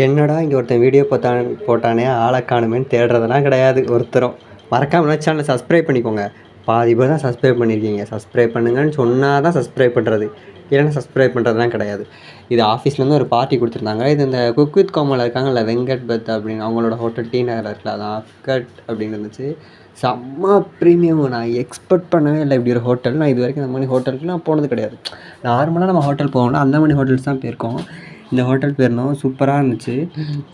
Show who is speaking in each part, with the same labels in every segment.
Speaker 1: என்னடா இங்கே ஒருத்தன் வீடியோ போட்டானே ஆளை காணுமேன்னு தேடுறதெல்லாம் கிடையாது ஒருத்தரும். மறக்காம சேனலை சப்ஸ்கிரைப் பண்ணிக்கோங்க. பாதி பேர் தான் சப்ஸ்கிரைப் பண்ணியிருக்கீங்க. சப்ஸ்கிரைப் பண்ணுங்கன்னு சொன்னால் தான் சப்ஸ்கிரைப் பண்ணுறது, இல்லைன்னா சப்ஸ்கிரைப் பண்ணுறதுலாம் கிடையாது. இது ஆஃபீஸ்லேருந்து ஒரு பார்ட்டி கொடுத்துருந்தாங்க. இது இந்த குக் வித் கோமாளில் இருக்காங்கல்ல, வெங்கட் பத் அப்படின்னு, அவங்களோட ஹோட்டல் டி நகரில் இருக்குல்ல, அது அக்கட் அப்படின்னு இருந்துச்சு. செம்ம ப்ரீமியம். நான் எக்ஸ்பெக்ட் பண்ணவே இல்லை இப்படி ஒரு ஹோட்டல். நான் இது வரைக்கும் இந்த மாதிரி ஹோட்டலுக்கு நான் போனது கிடையாது. நார்மலாக நம்ம ஹோட்டல் போவோம்னா அந்த மாதிரி ஹோட்டல்ஸ் தான் போயிருக்கோம். இந்த ஹோட்டல் போயிருந்தோம், சூப்பராக இருந்துச்சு.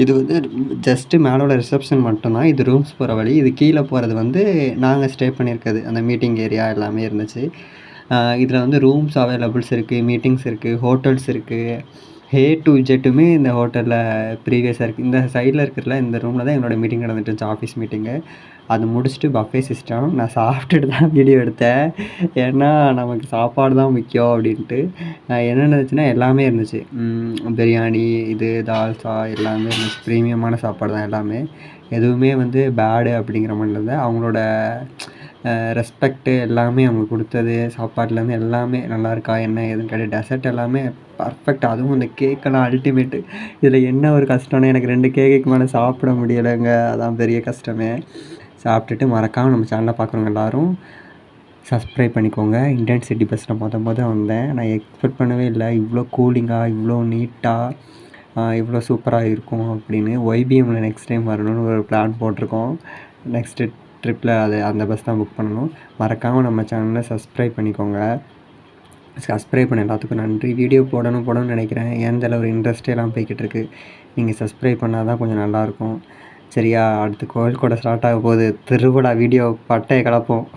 Speaker 1: இது வந்து ஜஸ்ட்டு மேலே உள்ள ரிசப்ஷன் மட்டும்தான். இது ரூம்ஸ் போகிற வழி. இது கீழே போகிறது வந்து நாங்கள் ஸ்டே பண்ணியிருக்கிறது, அந்த மீட்டிங் ஏரியா எல்லாமே இருந்துச்சு. இதில் வந்து ரூம்ஸ் அவைலபிள்ஸ் இருக்குது, மீட்டிங்ஸ் இருக்குது, ஹோட்டல்ஸ் இருக்குது. ஏ டு ஜெட்டுமே இந்த ஹோட்டலில் ப்ரீவியஸாக இருக்குது. இந்த சைடில் இருக்கிறதுல இந்த ரூமில் தான் என்னோடய மீட்டிங் நடந்துட்டு இருந்துச்சு, ஆஃபீஸ் மீட்டிங்கு. அது முடிச்சுட்டு பஃபே சிஸ்டம். நான் சாப்பிட்டுட்டு தான் வீடியோ எடுத்தேன், ஏன்னா நமக்கு சாப்பாடு தான் முக்கியம் அப்படின்ட்டு. என்ன இருந்துச்சுன்னா எல்லாமே இருந்துச்சு. பிரியாணி, இது தால்சா எல்லாமே இருந்துச்சு. ப்ரீமியமான சாப்பாடு தான் எல்லாமே. எதுவுமே வந்து பேடு அப்படிங்கிற மாதிரி இல்லை. அவங்களோட ரெஸ்பெக்ட்டு எல்லாமே அவங்க கொடுத்தது, சாப்பாட்லேருந்து எல்லாமே நல்லாயிருக்கா என்ன ஏதுன்னு கேட்டு, டெசர்ட் எல்லாமே பர்ஃபெக்ட். அதுவும் இந்த கேக்கெல்லாம் அல்டிமேட்டு. இதில் என்ன ஒரு கஷ்டம்னா, எனக்கு 2 கேக்குக்கு மேலே சாப்பிட முடியலைங்க. அதான் பெரிய கஷ்டமே. சாப்பிட்டுட்டு மறக்காமல் நம்ம சேனலை பார்க்குறவங்க எல்லோரும் சப்ஸ்கிரைப் பண்ணிக்கோங்க. இந்தியன் சிட்டி பஸ்ஸில் வந்தேன். நான் எக்ஸ்பெக்ட் பண்ணவே இல்லை இவ்வளோ கூலிங்காக, இவ்வளோ நீட்டாக, இவ்வளோ சூப்பராக இருக்கும் அப்படின்னு. ஒய்பிஎம்மில் நெக்ஸ்ட் டைம் வரணும்னு ஒரு பிளான் போட்டிருக்கோம். நெக்ஸ்ட்டு ட்ரிப்பில் அந்த பஸ் தான் புக் பண்ணணும். மறக்காமல் நம்ம சேனலை சப்ஸ்கிரைப் பண்ணிக்கோங்க. சப்ஸ்கிரைப் பண்ண எல்லாத்துக்கும் நன்றி. வீடியோ போடணும்னு நினைக்கிறேன். ஏன் ஒரு இன்ட்ரெஸ்ட்டே எல்லாம் போய்கிட்டு இருக்குது. நீங்கள் சப்ஸ்கிரைப் பண்ணால் தான் கொஞ்சம் நல்லாயிருக்கும். சரியா? அடுத்து கோவில் கூட ஸ்டார்ட் ஆக போகுது. திருவிழா வீடியோ பட்டையை கிளப்போம்.